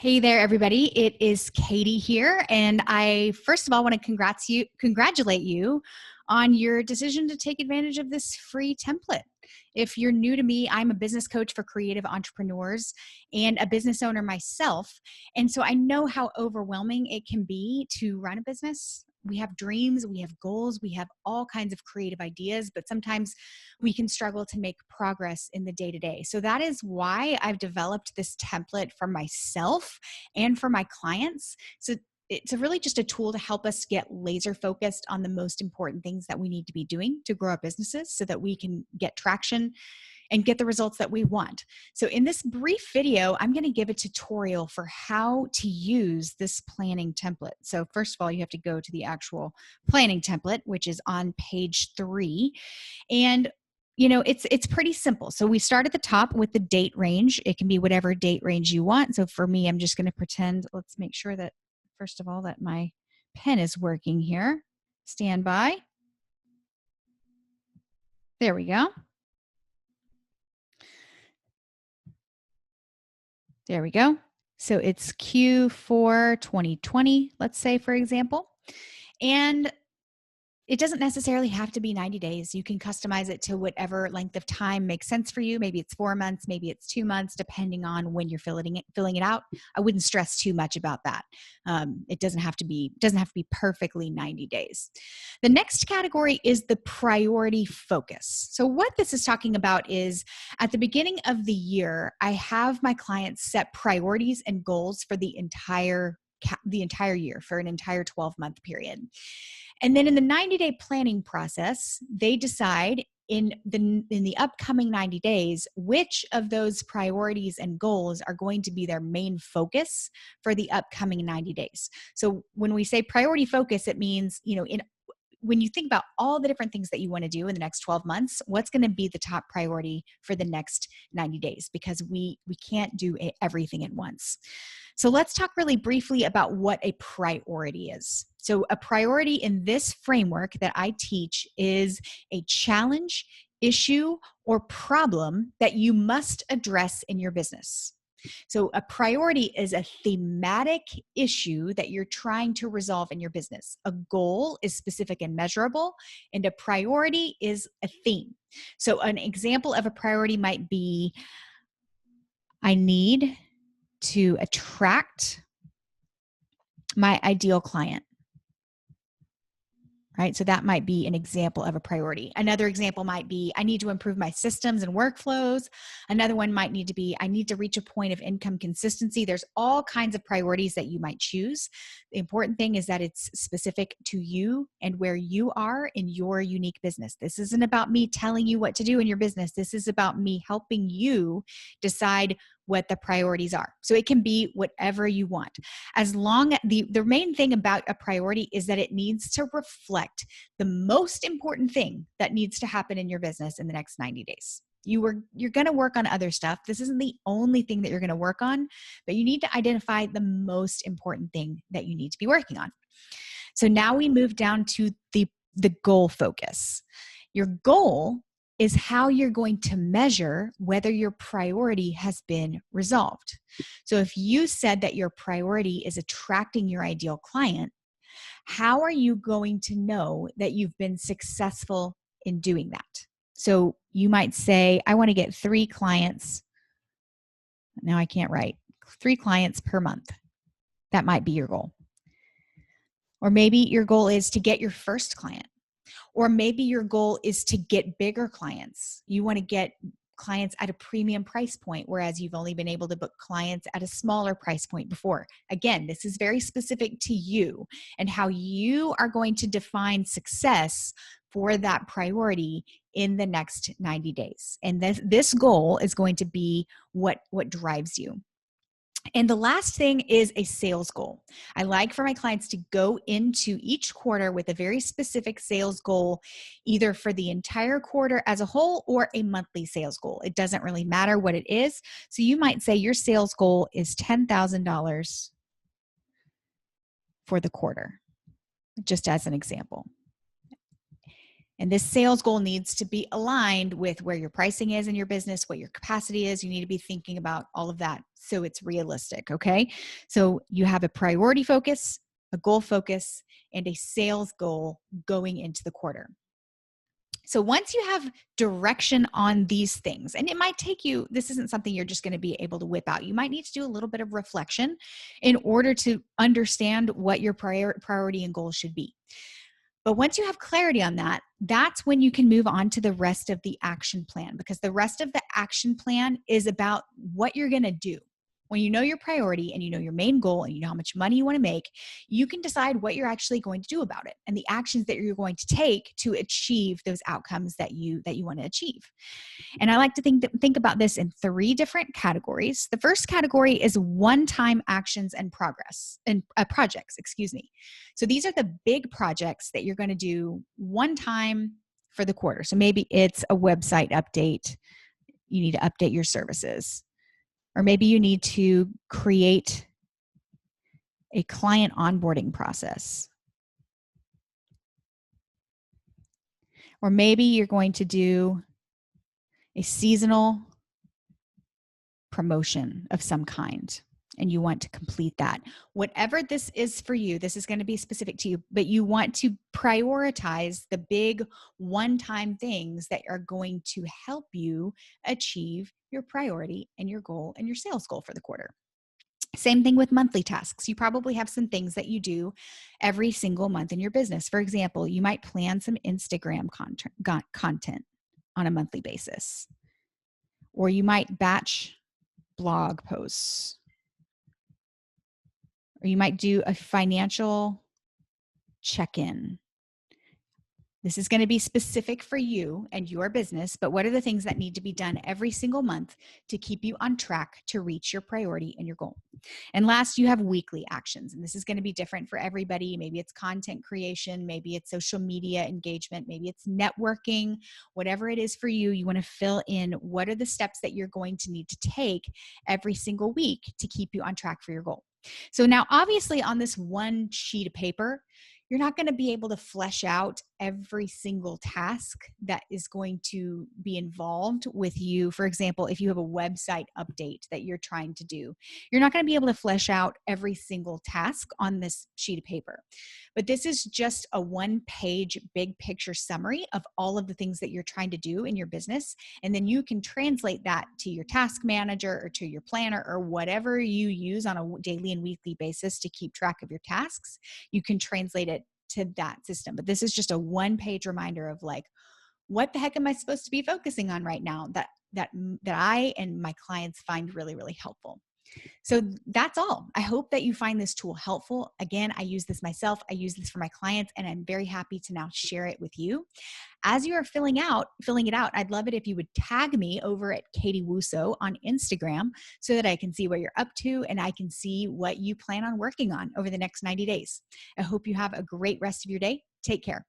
Hey there, everybody. It is Katie here, and I first of all want to congratulate you on your decision to take advantage of this free template. If you're new to me, I'm a business coach for creative entrepreneurs and a business owner myself. And so I know how overwhelming it can be to run a business. We have dreams, we have goals, we have all kinds of creative ideas, but sometimes we can struggle to make progress in the day to day. So that is why I've developed this template for myself and for my clients. So it's really just a tool to help us get laser focused on the most important things that we need to be doing to grow our businesses so that we can get traction and get the results that we want. So in this brief video, I'm going to give a tutorial for how to use this planning template. So first of all, you have to go to the actual planning template, which is on page 3. And it's pretty simple. So we start at the top with the date range. It can be whatever date range you want. So for me, I'm just going to pretend, let's make sure that, first of all, that my pen is working here. Stand by. There we go. There we go. So it's Q4 2020, let's say, for example. And it doesn't necessarily have to be 90 days. You can customize it to whatever length of time makes sense for you. Maybe it's 4 months, maybe it's 2 months, depending on when you're filling it out. I wouldn't stress too much about that. It doesn't have to be perfectly 90 days. The next category is the priority focus. So what this is talking about is at the beginning of the year, I have my clients set priorities and goals for the entire year, for an entire 12-month period. And then in the 90-day planning process, they decide in the upcoming 90 days, which of those priorities and goals are going to be their main focus for the upcoming 90 days. So when we say priority focus, it means, when you think about all the different things that you want to do in the next 12 months, what's going to be the top priority for the next 90 days? Because we can't do everything at once. So let's talk really briefly about what a priority is. So a priority in this framework that I teach is a challenge, issue, or problem that you must address in your business. So a priority is a thematic issue that you're trying to resolve in your business. A goal is specific and measurable, and a priority is a theme. So an example of a priority might be, I need to attract my ideal client. Right? So that might be an example of a priority. Another example might be, I need to improve my systems and workflows. Another one might need to be, I need to reach a point of income consistency. There's all kinds of priorities that you might choose. The important thing is that it's specific to you and where you are in your unique business. This isn't about me telling you what to do in your business. This is about me helping you decide what the priorities are. So it can be whatever you want. As long as the main thing about a priority is that it needs to reflect the most important thing that needs to happen in your business in the next 90 days. You're going to work on other stuff. This isn't the only thing that you're going to work on, but you need to identify the most important thing that you need to be working on. So now we move down to the goal focus. Your goal is how you're going to measure whether your priority has been resolved. So if you said that your priority is attracting your ideal client, how are you going to know that you've been successful in doing that? So you might say, I want to get 3 clients. Now I can't write. 3 clients per month. That might be your goal. Or maybe your goal is to get your first client. Or maybe your goal is to get bigger clients. You want to get clients at a premium price point, whereas you've only been able to book clients at a smaller price point before. Again, this is very specific to you and how you are going to define success for that priority in the next 90 days. And this goal is going to be what drives you. And the last thing is a sales goal. I like for my clients to go into each quarter with a very specific sales goal, either for the entire quarter as a whole or a monthly sales goal. It doesn't really matter what it is. So you might say your sales goal is $10,000 for the quarter, just as an example. And this sales goal needs to be aligned with where your pricing is in your business, what your capacity is. You need to be thinking about all of that so it's realistic, okay? So you have a priority focus, a goal focus, and a sales goal going into the quarter. So once you have direction on these things, and it might take you, this isn't something you're just going to be able to whip out. You might need to do a little bit of reflection in order to understand what your priority and goal should be. But once you have clarity on that, that's when you can move on to the rest of the action plan, because the rest of the action plan is about what you're going to do. When you know your priority and you know your main goal and you know how much money you want to make, you can decide what you're actually going to do about it and the actions that you're going to take to achieve those outcomes that you want to achieve. And I like to think about this in 3 different categories. The first category is one-time actions and projects, excuse me. So these are the big projects that you're going to do one time for the quarter. So maybe it's a website update. You need to update your services. Or maybe you need to create a client onboarding process. Or maybe you're going to do a seasonal promotion of some kind and you want to complete that. Whatever this is for you, this is going to be specific to you, but you want to prioritize the big one-time things that are going to help you achieve your priority and your goal and your sales goal for the quarter. Same thing with monthly tasks. You probably have some things that you do every single month in your business. For example, you might plan some Instagram content on a monthly basis, or you might batch blog posts, or you might do a financial check-in. This is going to be specific for you and your business, but what are the things that need to be done every single month to keep you on track to reach your priority and your goal? And last, you have weekly actions, and this is going to be different for everybody. Maybe it's content creation, maybe it's social media engagement, maybe it's networking, whatever it is for you, you want to fill in what are the steps that you're going to need to take every single week to keep you on track for your goal. So now, obviously, on this one sheet of paper, you're not going to be able to flesh out every single task that is going to be involved with you. For example, if you have a website update that you're trying to do, you're not going to be able to flesh out every single task on this sheet of paper. But this is just a one-page big picture summary of all of the things that you're trying to do in your business. And then you can translate that to your task manager or to your planner or whatever you use on a daily and weekly basis to keep track of your tasks. You can translate it to that system. But this is just a one-page reminder of like, what the heck am I supposed to be focusing on right now that I and my clients find really, really helpful. So that's all. I hope that you find this tool helpful. Again, I use this myself. I use this for my clients, and I'm very happy to now share it with you. As you are filling it out, I'd love it if you would tag me over at Katie Wuso on Instagram so that I can see what you're up to and I can see what you plan on working on over the next 90 days. I hope you have a great rest of your day. Take care.